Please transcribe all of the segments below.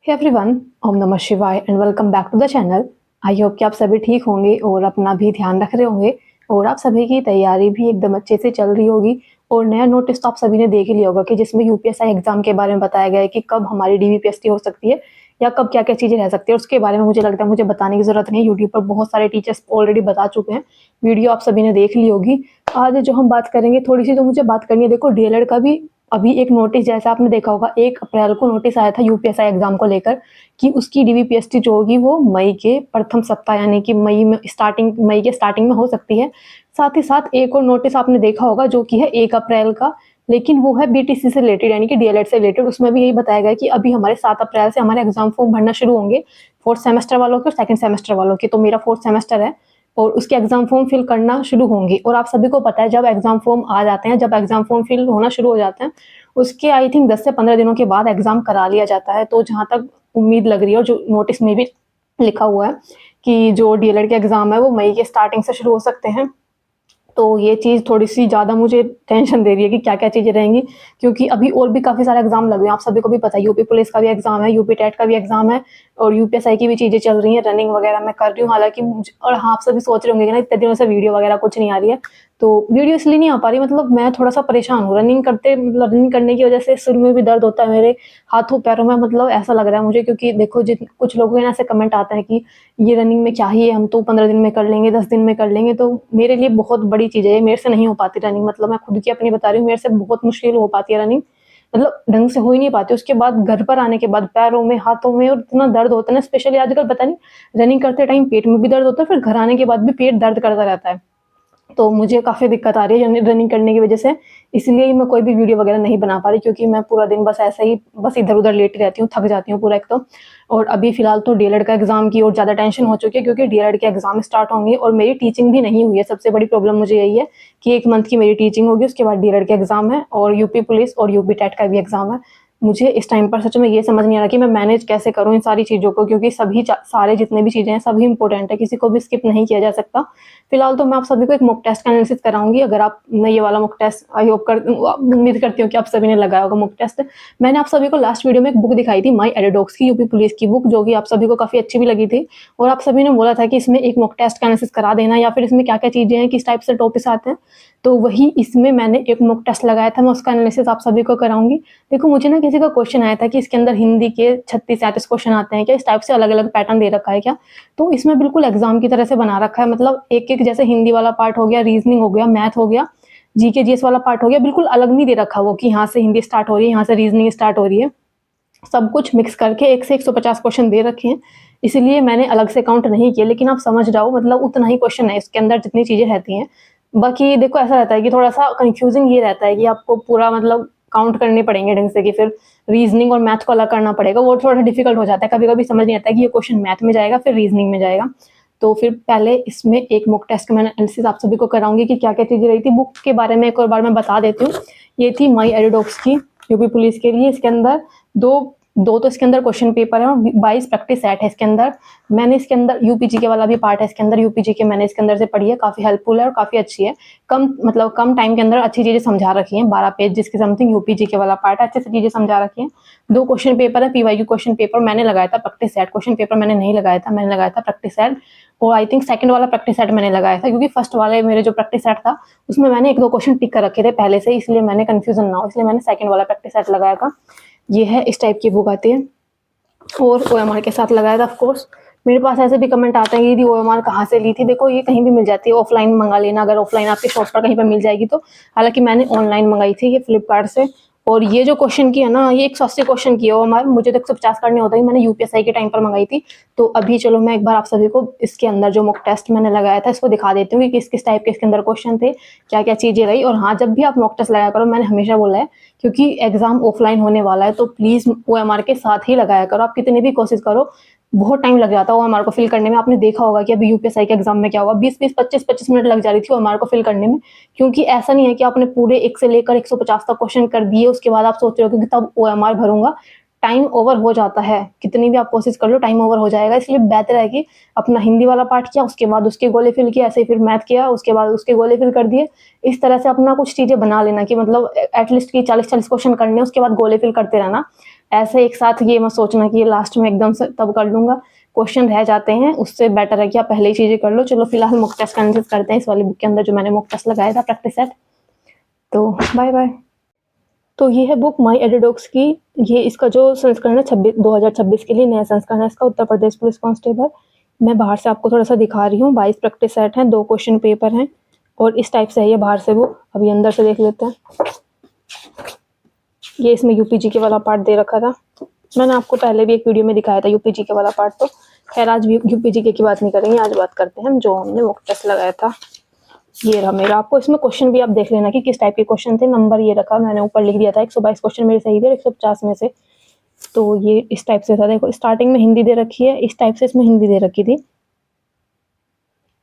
Hey everyone, ओम नमः शिवाय and welcome back to the channel. I hope कि आप सभी ठीक होंगे और अपना भी ध्यान रख रहे होंगे और आप सभी की तैयारी भी एकदम अच्छे से चल रही होगी। और नया नोटिस तो आप सभी ने देख ही लिया होगा कि जिसमें यूपीएससी एग्जाम के बारे में बताया गया है कि कब हमारी डीवीपीएससी हो सकती है या कब क्या क्या चीज़ें रह सकती है। और उसके बारे में मुझे लगता है मुझे बताने की ज़रूरत नहीं है, यूट्यूब पर बहुत सारे टीचर्स ऑलरेडी बता चुके हैं। वीडियो आप सभी ने देख ली होगी। आज जो हम बात करेंगे थोड़ी सी, तो मुझे बात करनी है, देखो डीएलएड का भी अभी एक नोटिस, जैसा आपने देखा होगा 1 अप्रैल को नोटिस आया था यूपीएससी एग्जाम को लेकर कि उसकी डीवीपीएससी जो होगी वो मई के प्रथम सप्ताह यानी कि मई के स्टार्टिंग में हो सकती है। साथ ही साथ एक और नोटिस आपने देखा होगा जो कि है 1 अप्रैल का, लेकिन वो है बीटीसी से रिलेटेड यानी कि डीएलएड से रिलेटेड। उसमें भी यही बताया गया कि अभी हमारे 7 अप्रैल से हमारे एग्जाम फॉर्म भरना शुरू होंगे, फोर्थ सेमेस्टर वालों के और सेकंड सेमेस्टर वालों के। तो मेरा फोर्थ सेमेस्टर है और उसके एग्जाम फॉर्म फिल करना शुरू होंगे। और आप सभी को पता है जब एग्जाम फॉर्म आ जाते हैं, जब एग्जाम फॉर्म फिल होना शुरू हो जाते हैं, उसके आई थिंक 10 से 15 दिनों के बाद एग्जाम करा लिया जाता है। तो जहाँ तक उम्मीद लग रही है और जो नोटिस में भी लिखा हुआ है कि जो डीएलएड के एग्जाम है वो मई के स्टार्टिंग से शुरू हो सकते हैं। तो ये चीज़ थोड़ी-सी ज़्यादा मुझे टेंशन दे रही है कि क्या-क्या चीज़ें रहेंगी, क्योंकि अभी और भी काफ़ी सारे एग्ज़ाम लगे हैं। आप सभी को भी पता है यूपी पुलिस का भी एग्ज़ाम है, यूपी टेट का भी एग्ज़ाम है और यूपीएसआई की भी चीज़ें चल रही हैं, रनिंग वगैरह मैं कर रही हूँ। हालाँकि और हाँ, आप सभी सोच रहे होंगे कि ना इतने दिनों से वीडियो वगैरह कुछ नहीं आ रही है, तो वीडियो इसलिए नहीं आ पा रही, मतलब मैं थोड़ा-सा परेशान हूँ। रनिंग करने की वज़ह से सिर में भी दर्द होता है मेरे, हाथों-पैरों में, मतलब ऐसा लग रहा है मुझे, क्योंकि देखो कुछ लोगों के ना ऐसे कमेंट आते हैं कि ये रनिंग में क्या ही है, हम तो 15 दिन में कर लेंगे, 10 दिन में कर लेंगे। तो मेरे लिए बहुत बड़ी चीज़ है ये, मेरे से नहीं हो पाती रनिंग, मतलब मैं खुद की अपनी बता रही हूँ, मेरे से बहुत मुश्किल हो पाती है रनिंग, मतलब ढंग से हो ही नहीं पाती। उसके बाद घर पर आने के बाद पैरों में, हाथों में और इतना दर्द होता है ना, स्पेशली आजकल पता नहीं रनिंग करते टाइम पेट में भी दर्द होता है, फिर घर आने के बाद भी पेट दर्द करता रहता है। तो मुझे काफ़ी दिक्कत आ रही है रनिंग करने की वजह से, इसलिए ही मैं कोई भी वीडियो वगैरह नहीं बना पा रही, क्योंकि मैं पूरा दिन बस ऐसे ही बस इधर-उधर लेटी रहती हूँ, थक जाती हूँ पूरा एक तो। और अभी फ़िलहाल तो डीएलएड का एग्ज़ाम की और ज़्यादा टेंशन हो चुकी है, क्योंकि डीएलएड के एग्ज़ाम स्टार्ट होंगे और मेरी टीचिंग भी नहीं हुई है। सबसे बड़ी प्रॉब्लम मुझे यही है कि 1 मंथ की मेरी टीचिंग होगी, उसके बाद डीएलएड के एग्ज़ाम है और यूपी पुलिस और यूपी टेट का भी एग्ज़ाम है। मुझे इस टाइम पर सच में ये समझ नहीं आ रहा कि मैं मैनेज कैसे करूँ इन सारी चीज़ों को, क्योंकि सारे जितने भी चीज़ें हैं सभी इंपॉर्टेंट है, किसी को भी स्किप नहीं किया जा सकता। फिलहाल तो मैं आप सभी को एक मॉक टेस्ट का एनालिसिस कराऊंगी। अगर आपने ये वाला मॉक टेस्ट, आई होप कर उम्मीद करती हूँ कि आप सभी ने लगाया होगा मॉक टेस्ट। मैंने आप सभी को लास्ट वीडियो में एक बुक दिखाई थी, माई एडिडॉक्स की, यूपी पुलिस की बुक, जो कि आप सभी को काफ़ी अच्छी भी लगी थी। और आप सभी ने बोला था कि इसमें एक मॉक टेस्ट का एनालिसिस करा देना, या फिर इसमें क्या क्या चीज़ें हैं, किस टाइप से टॉपिक्स आते हैं। तो वही इसमें मैंने एक मॉक टेस्ट लगाया था, मैं उसका एनालिसिस आप सभी को कराऊंगी। देखो मुझे ना किसी का क्वेश्चन आया था कि इसके अंदर हिंदी के 36-37 क्वेश्चन आते हैं क्या, इस टाइप से अलग अलग पैटर्न दे रखा है क्या। तो इसमें बिल्कुल एग्जाम की तरह से बना रखा है, मतलब एक एक, जैसे हिंदी वाला पार्ट हो गया, रीजनिंग हो गया, मैथ हो गया, जीके जीएस वाला पार्ट हो गया, बिल्कुल अलग नहीं दे रखा वो कि यहाँ से हिंदी स्टार्ट हो रही है, यहाँ से रीजनिंग स्टार्ट हो रही है। सब कुछ मिक्स करके 1 से 150 क्वेश्चन दे रखे हैं, इसलिए मैंने अलग से काउंट नहीं किए, लेकिन आप समझ जाओ मतलब उतना ही क्वेश्चन है इसके अंदर जितनी चीज़ें रहती हैं। बाकी देखो ऐसा रहता है कि थोड़ा-सा कन्फ्यूज़िंग ये रहता है कि आपको पूरा मतलब काउंट करने पड़ेंगे ढंग से, कि फिर रीजनिंग और मैथ को अलग करना पड़ेगा, वो थोड़ा डिफिकल्ट हो जाता है। कभी-कभी समझ नहीं आता है कि ये क्वेश्चन मैथ में जाएगा, फिर रीजनिंग में जाएगा। तो फिर पहले इसमें एक मॉक टेस्ट का मैंने एनालिसिस आप सभी को कराऊँगी कि क्या-क्या चीज़ें रही थी। बुक के बारे में एक और बार मैं बता देती हूँ। ये थी माई एडिडॉक्स की, यूपी पुलिस के लिए। इसके अंदर दो दो तो इसके अंदर क्वेश्चन पेपर है और 22 प्रैक्टिस सेट है इसके अंदर। मैंने इसके अंदर यूपीजीके वाला भी पार्ट है इसके अंदर, यूपीजीके मैंने इसके अंदर से पढ़ी है, काफ़ी हेल्पफुल है और काफ़ी अच्छी है। कम टाइम के अंदर अच्छी चीज़ें समझा रखी हैं, 12 पेज जिसके समथिंग यूपीजीके वाला पार्ट है, अच्छे से चीज़ें समझा रखी हैं। 2 क्वेश्चन पेपर है, पीवाईक्यू क्वेश्चन पेपर मैंने लगाया था, प्रैक्टिस सेट क्वेश्चन पेपर मैंने नहीं लगाया था, मैंने लगाया था प्रैक्टिस सेट। और आई थिंक सेकंड वाला प्रैक्टिस सेट मैंने लगाया था, क्योंकि फर्स्ट वाले मेरे जो प्रैक्टिस सेट था उसमें मैंने 1-2 क्वेश्चन टिक कर रखे थे पहले से, इसलिए मैंने कन्फ्यूजन ना हो इसलिए मैंने सेकंड वाला प्रैक्टिस सेट लगाया था। ये है, इस टाइप की बुक आती है और ओएमआर के साथ लगाया था ऑफ कोर्स। मेरे पास ऐसे भी कमेंट आते हैं कि दीदी ओएमआर कहाँ से ली थी। देखो ये कहीं भी मिल जाती है, ऑफलाइन मंगा लेना, अगर ऑफलाइन आपकी शॉप पर कहीं पर मिल जाएगी तो। हालांकि मैंने ऑनलाइन मंगाई थी ये फ्लिपकार्ट से। और ये जो क्वेश्चन की है ना, ये 180 क्वेश्चन की है ओएमआर, मुझे तो 150 करने होता है, मैंने यूपीएसआई के टाइम पर मंगाई थी। तो अभी चलो मैं एक बार आप सभी को इसके अंदर जो मॉक टेस्ट मैंने लगाया था इसको दिखा देती हूँ कि किस किस टाइप के इसके अंदर क्वेश्चन थे, क्या क्या चीजें रही। और हाँ, जब भी आप मॉक टेस्ट लगाया करो, मैंने हमेशा बोला है, क्योंकि एग्जाम ऑफलाइन होने वाला है, तो प्लीज ओएमआर के साथ ही लगाया करो। आप कितनी भी कोशिश करो, बहुत टाइम लग जाता है ओएमआर को फिल करने में। आपने देखा होगा कि अभी यूपीएसआई के एग्जाम में क्या हुआ, 20-20, 25-25 मिनट लग जा रही थी ओएमआर को फिल करने में। क्योंकि ऐसा नहीं है कि आपने पूरे 1 से लेकर 150 तक क्वेश्चन कर दिए, उसके बाद आप सोच रहे हो कि तब ओएमआर भरूंगा। टाइम ओवर हो जाता है, कितनी भी आप कोशिश कर लो टाइम ओवर हो जाएगा। इसलिए बेहतर है कि अपना हिंदी वाला पार्ट किया, उसके बाद उसके गोले फिल किया, ऐसे ही फिर मैथ किया, उसके बाद उसके गोले फिल कर दिए। इस तरह से अपना कुछ चीजें बना लेना कि मतलब एटलीस्ट की 40-40 क्वेश्चन करने, उसके बाद गोले फिल करते रहना। ऐसे एक साथ ये मत सोचना कि ये लास्ट में एकदम से तब कर लूँगा, क्वेश्चन रह जाते हैं, उससे बेटर है कि आप पहले ही चीज़ें कर लो। चलो फिलहाल मॉक टेस्ट का करते हैं इस वाली बुक के अंदर जो मैंने मॉक टेस्ट लगाया था प्रैक्टिस सेट। तो बाय बाय। तो ये है बुक माई एडिडॉक्स की। ये इसका जो संस्करण है 2026 के लिए नया संस्करण है इसका, उत्तर प्रदेश पुलिस कांस्टेबल। मैं बाहर से आपको थोड़ा सा दिखा रही हूँ। 22 प्रैक्टिस सेट हैं, 2 क्वेश्चन पेपर हैं और इस टाइप से है ये बाहर से बुक। अभी अंदर से देख लेते हैं। ये इसमें यूपीजी के वाला पार्ट दे रखा था, मैंने आपको पहले भी एक वीडियो में दिखाया था यूपीजी के वाला पार्ट। तो खैर आज यूपीजी के की बात नहीं करेंगे, आज बात करते हैं हम जो हमने मॉक टेस्ट लगाया था। ये रहा मेरा। आपको इसमें क्वेश्चन भी आप देख लेना कि किस टाइप के क्वेश्चन थे। नंबर ये रखा, मैंने ऊपर लिख दिया था 122 क्वेश्चन मेरे सही थे 150 में से। तो ये इस टाइप से था। देखो स्टार्टिंग में हिंदी दे रखी है, इस टाइप से इसमें हिंदी दे रखी थी।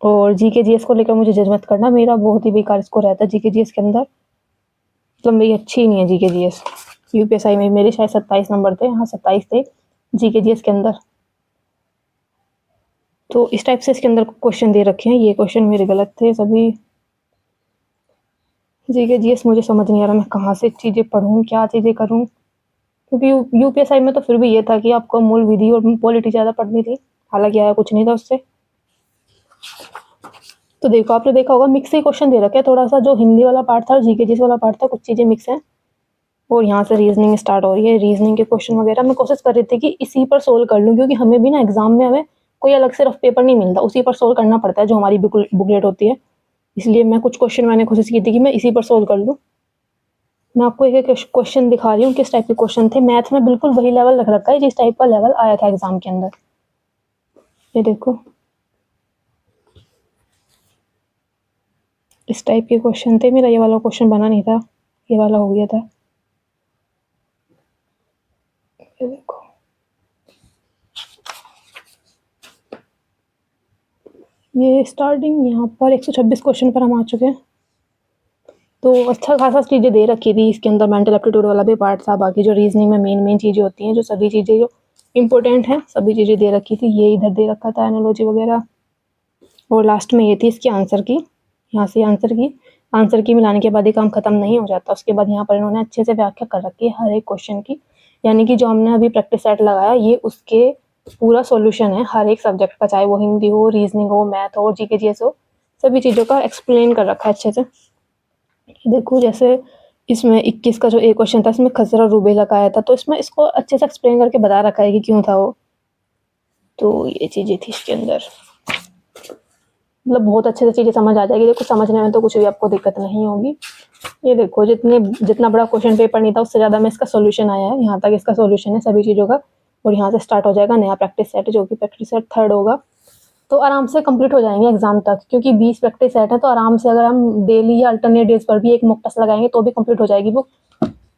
और जीके जीएस को लेकर मुझे जज मत करना, मेरा बहुत ही बेकार स्कोर रहता है जीके जीएस के अंदर, मतलब मेरी अच्छी ही नहीं है जीके जीएस। यूपीएसआई में मेरे शायद 27 नंबर थे, हाँ 27 थे जीके जीएस के अंदर। तो इस टाइप से इसके अंदर क्वेश्चन दे रखे हैं। ये क्वेश्चन मेरे गलत थे सभी। जीके जीएस मुझे समझ नहीं आ रहा मैं कहाँ से चीज़ें पढ़ूँ, क्या चीज़ें करूँ, क्योंकि यूपीएसआई में तो फिर भी ये था कि आपको मूल विधि और पॉलिटी ज़्यादा पढ़नी थी, हालांकि आया कुछ नहीं था उससे। तो देखो आपने देखा होगा मिक्स ही क्वेश्चन दे रखे हैं, थोड़ा सा जो हिंदी वाला पार्ट था और जीके जीएस वाला पार्ट था, कुछ चीज़ें मिक्स हैं। और यहाँ से रीजनिंग स्टार्ट हो रही है, रीजनिंग के क्वेश्चन वगैरह मैं कोशिश कर रही थी कि इसी पर सोल्व कर लूँ, क्योंकि हमें भी ना एग्जाम में हमें कोई अलग से रफ पेपर नहीं मिलता, उसी पर सोल्व करना पड़ता है जो हमारी बुकलेट होती है। इसलिए मैं कुछ क्वेश्चन मैंने कोशिश की थी कि मैं इसी पर सोल्व कर लूँ। मैं आपको एक एक क्वेश्चन दिखा रही हूँ किस टाइप के क्वेश्चन थे। मैथ में बिल्कुल वही लेवल रख रखा है जिस टाइप का लेवल आया था एग्जाम के अंदर। ये देखो इस टाइप के क्वेश्चन थे। मेरा ये वाला क्वेश्चन बना नहीं था, ये वाला हो गया था। ये देखो ये स्टार्टिंग यहाँ पर 126 क्वेश्चन पर हम आ चुके हैं। तो अच्छा खासा चीज़ें दे रखी थी इसके अंदर, मेंटल एप्टीट्यूड वाला भी पार्ट था, बाकी जो रीजनिंग में मेन चीज़ें होती हैं, जो सभी चीज़ें जो इंपॉर्टेंट हैं सभी चीज़ें दे रखी थी। ये इधर दे रखा था एनालॉजी वगैरह। और लास्ट में ये थी इसकी आंसर की, यहाँ से आंसर की मिलाने के बाद ही काम खत्म नहीं हो जाता। उसके बाद यहाँ पर इन्होंने अच्छे से व्याख्या कर रखी है हर एक क्वेश्चन की, यानी कि जो हमने अभी प्रैक्टिस सेट लगाया ये उसके पूरा सॉल्यूशन है हर एक सब्जेक्ट का, चाहे वो हिंदी हो, रीजनिंग हो, मैथ हो, जीके जीएस हो, सभी चीज़ों का एक्सप्लेन कर रखा है अच्छे से। देखो जैसे इसमें 21 का जो एक क्वेश्चन था इसमें खसरा रूबेला का आया था, तो इसमें इसको अच्छे से एक्सप्लेन करके बता रखा है कि क्यों था वो। तो ये चीज़ें थी इसके अंदर, मतलब बहुत अच्छे से चीज़ें समझ आ जाएगी। देखो समझने में तो कुछ भी आपको दिक्कत नहीं होगी। ये देखो जितना बड़ा क्वेश्चन पेपर नहीं था उससे ज़्यादा में इसका सॉल्यूशन आया है। यहाँ तक इसका सॉल्यूशन है सभी चीज़ों का। और यहाँ से स्टार्ट हो जाएगा नया प्रैक्टिस सेट, जो कि प्रैक्टिस सेट 3rd होगा। तो आराम से कंप्लीट हो जाएंगे एग्जाम तक, क्योंकि 20 प्रैक्टिस सेट है, तो आराम से अगर हम डेली या अल्टरनेट डेज पर भी एक मॉक टेस्ट लगाएंगे तो भी कंप्लीट हो जाएगी बुक।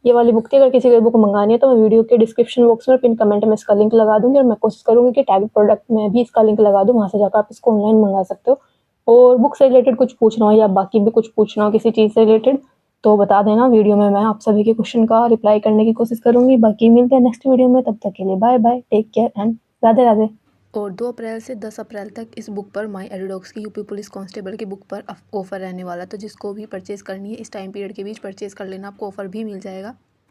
ये वाली बुक थी। अगर किसी को बुक मंगानी है तो मैं वीडियो के डिस्क्रिप्शन बॉक्स में पिन कमेंट में इसका लिंक लगा दूंगी, और मैं कोशिश करूंगी कि टैग प्रोडक्ट में भी इसका लिंक लगा दूँ, वहाँ से जाकर आप इसको ऑनलाइन मंगा सकते हो। और बुक से रिलेटेड कुछ पूछना हो या बाकी भी कुछ पूछना हो किसी चीज़ से रिलेटेड तो बता देना वीडियो में, मैं आप सभी के क्वेश्चन का रिप्लाई करने की कोशिश करूंगी। बाकी मिलते हैं नेक्स्ट वीडियो में, तब तक के लिए bye bye, take care and Radhe Radhe. और 2 अप्रैल से 10 अप्रैल तक इस बुक पर माई एडिडॉक्स की यूपी पुलिस कांस्टेबल की बुक पर ऑफर रहने वाला है, तो जिसको भी परचेज़ करनी है इस टाइम पीरियड के बीच परचेज़ कर लेना, आपको ऑफर भी मिल जाएगा।